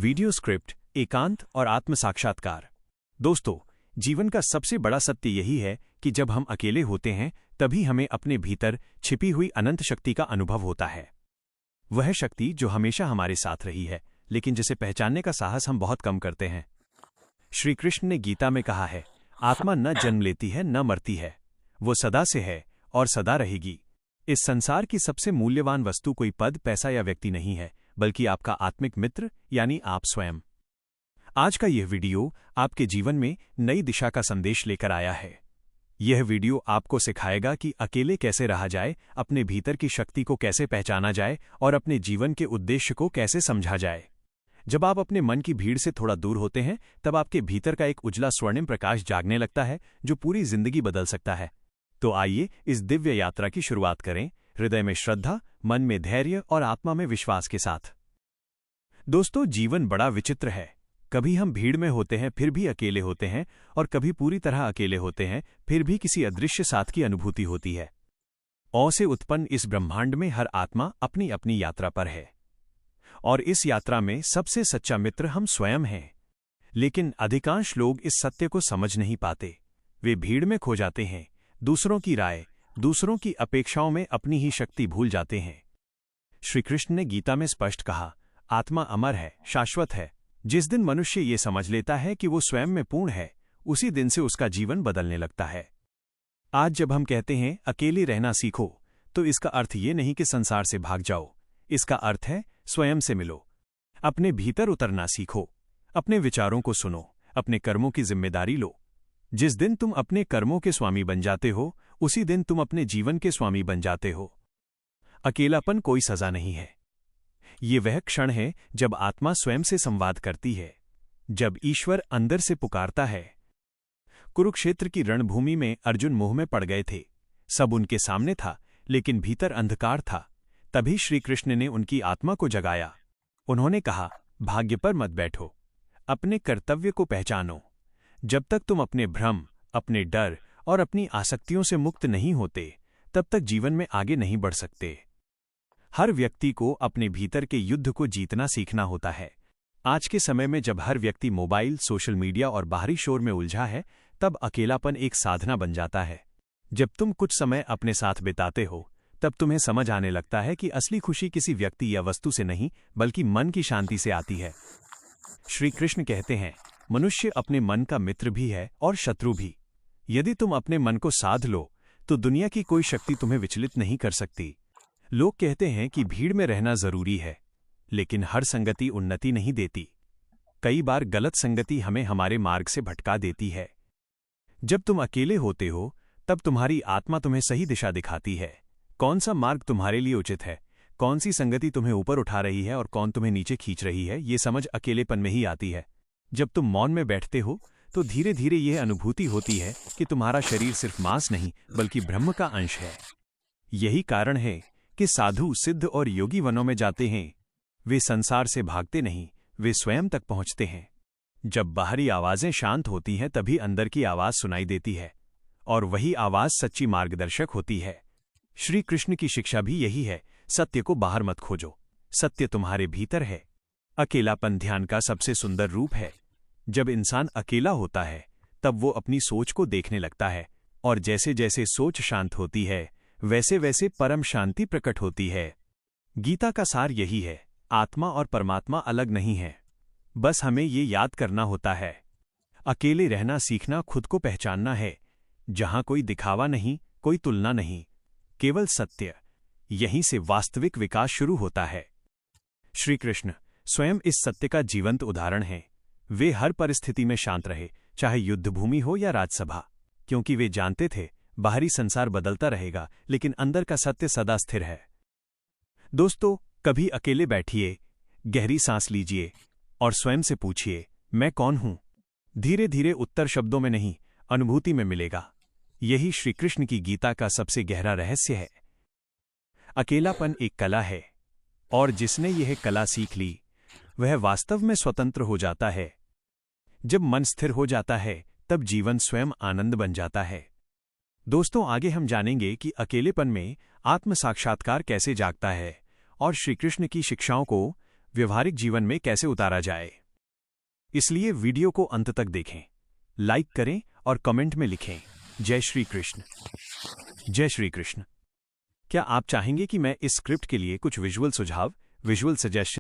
Video script, एकांत और आत्म साक्षात्कार। दोस्तों, जीवन का सबसे बड़ा सत्य यही है कि जब हम अकेले होते हैं तभी हमें अपने भीतर छिपी हुई अनंत शक्ति का अनुभव होता है। वह शक्ति जो हमेशा हमारे साथ रही है, लेकिन जिसे पहचानने का साहस हम बहुत कम करते हैं। श्री कृष्ण ने गीता में कहा है, आत्मा न जन्म लेती है न मरती है, वो सदा से है और सदा रहेगी। इस संसार की सबसे मूल्यवान वस्तु कोई पद, पैसा या व्यक्ति नहीं है, बल्कि आपका आत्मिक मित्र यानी आप स्वयं। आज का यह वीडियो आपके जीवन में नई दिशा का संदेश लेकर आया है। यह वीडियो आपको सिखाएगा कि अकेले कैसे रहा जाए, अपने भीतर की शक्ति को कैसे पहचाना जाए और अपने जीवन के उद्देश्य को कैसे समझा जाए। जब आप अपने मन की भीड़ से थोड़ा दूर होते हैं, तब आपके भीतर का एक उजला स्वर्णिम प्रकाश जागने लगता है, जो पूरी जिंदगी बदल सकता है। तो आइए इस दिव्य यात्रा की शुरुआत करें, हृदय में श्रद्धा, मन में धैर्य और आत्मा में विश्वास के साथ। दोस्तों, जीवन बड़ा विचित्र है। कभी हम भीड़ में होते हैं फिर भी अकेले होते हैं, और कभी पूरी तरह अकेले होते हैं फिर भी किसी अदृश्य साथ की अनुभूति होती है। औ से उत्पन्न इस ब्रह्मांड में हर आत्मा अपनी अपनी यात्रा पर है, और इस यात्रा में सबसे सच्चा मित्र हम स्वयं हैं। लेकिन अधिकांश लोग इस सत्य को समझ नहीं पाते। वे भीड़ में खो जाते हैं, दूसरों की राय, दूसरों की अपेक्षाओं में अपनी ही शक्ति भूल जाते हैं। श्री कृष्ण ने गीता में स्पष्ट कहा, आत्मा अमर है, शाश्वत है। जिस दिन मनुष्य ये समझ लेता है कि वो स्वयं में पूर्ण है, उसी दिन से उसका जीवन बदलने लगता है। आज जब हम कहते हैं अकेले रहना सीखो, तो इसका अर्थ ये नहीं कि संसार से भाग जाओ। इसका अर्थ है स्वयं से मिलो, अपने भीतर उतरना सीखो, अपने विचारों को सुनो, अपने कर्मों की जिम्मेदारी लो। जिस दिन तुम अपने कर्मों के स्वामी बन जाते हो, उसी दिन तुम अपने जीवन के स्वामी बन जाते हो। अकेलापन कोई सजा नहीं है। ये वह क्षण है जब आत्मा स्वयं से संवाद करती है, जब ईश्वर अंदर से पुकारता है। कुरुक्षेत्र की रणभूमि में अर्जुन मोह में पड़ गए थे। सब उनके सामने था, लेकिन भीतर अंधकार था। तभी श्री कृष्ण ने उनकी आत्मा को जगाया। उन्होंने कहा, भाग्य पर मत बैठो, अपने कर्तव्य को पहचानो। जब तक तुम अपने भ्रम, अपने डर और अपनी आसक्तियों से मुक्त नहीं होते, तब तक जीवन में आगे नहीं बढ़ सकते। हर व्यक्ति को अपने भीतर के युद्ध को जीतना सीखना होता है। आज के समय में जब हर व्यक्ति मोबाइल, सोशल मीडिया और बाहरी शोर में उलझा है, तब अकेलापन एक साधना बन जाता है। जब तुम कुछ समय अपने साथ बिताते हो, तब तुम्हें समझ आने लगता है कि असली खुशी किसी व्यक्ति या वस्तु से नहीं, बल्कि मन की शांति से आती है। श्री कृष्ण कहते हैं, मनुष्य अपने मन का मित्र भी है और शत्रु भी। यदि तुम अपने मन को साध लो, तो दुनिया की कोई शक्ति तुम्हें विचलित नहीं कर सकती। लोग कहते हैं कि भीड़ में रहना जरूरी है, लेकिन हर संगति उन्नति नहीं देती। कई बार गलत संगति हमें हमारे मार्ग से भटका देती है। जब तुम अकेले होते हो, तब तुम्हारी आत्मा तुम्हें सही दिशा दिखाती है। कौन सा मार्ग तुम्हारे लिए उचित है, कौन सी संगति तुम्हें ऊपर उठा रही है और कौन तुम्हें नीचे खींच रही है, ये समझ अकेलेपन में ही आती है। जब तुम मौन में बैठते हो, तो धीरे धीरे यह अनुभूति होती है कि तुम्हारा शरीर सिर्फ मांस नहीं, बल्कि ब्रह्म का अंश है। यही कारण है कि साधु, सिद्ध और योगी वनों में जाते हैं। वे संसार से भागते नहीं, वे स्वयं तक पहुंचते हैं। जब बाहरी आवाजें शांत होती हैं, तभी अंदर की आवाज सुनाई देती है, और वही आवाज सच्ची मार्गदर्शक होती है। श्री कृष्ण की शिक्षा भी यही है, सत्य को बाहर मत खोजो, सत्य तुम्हारे भीतर है। अकेलापन ध्यान का सबसे सुंदर रूप है। जब इंसान अकेला होता है, तब वो अपनी सोच को देखने लगता है, और जैसे जैसे सोच शांत होती है, वैसे वैसे परम शांति प्रकट होती है। गीता का सार यही है, आत्मा और परमात्मा अलग नहीं है। बस हमें ये याद करना होता है। अकेले रहना सीखना खुद को पहचानना है, जहां कोई दिखावा नहीं, कोई तुलना नहीं, केवल सत्य। यहीं से वास्तविक विकास शुरू होता है। श्री कृष्ण स्वयं इस सत्य का जीवंत उदाहरण हैं। वे हर परिस्थिति में शांत रहे, चाहे युद्धभूमि हो या राजसभा, क्योंकि वे जानते थे बाहरी संसार बदलता रहेगा, लेकिन अंदर का सत्य सदा स्थिर है। दोस्तों, कभी अकेले बैठिए, गहरी सांस लीजिए और स्वयं से पूछिए, मैं कौन हूं? धीरे धीरे उत्तर शब्दों में नहीं, अनुभूति में मिलेगा। यही श्री कृष्ण की गीता का सबसे गहरा रहस्य है। अकेलापन एक कला है, और जिसने यह कला सीख ली, वह वास्तव में स्वतंत्र हो जाता है। जब मन स्थिर हो जाता है, तब जीवन स्वयं आनंद बन जाता है। दोस्तों, आगे हम जानेंगे कि अकेलेपन में आत्म साक्षात्कार कैसे जागता है, और श्री कृष्ण की शिक्षाओं को व्यवहारिक जीवन में कैसे उतारा जाए। इसलिए वीडियो को अंत तक देखें, लाइक करें और कमेंट में लिखें जय श्री कृष्ण। जय श्री कृष्ण। क्या आप चाहेंगे कि मैं इस स्क्रिप्ट के लिए कुछ विजुअल सुझाव, विजुअल सजेशन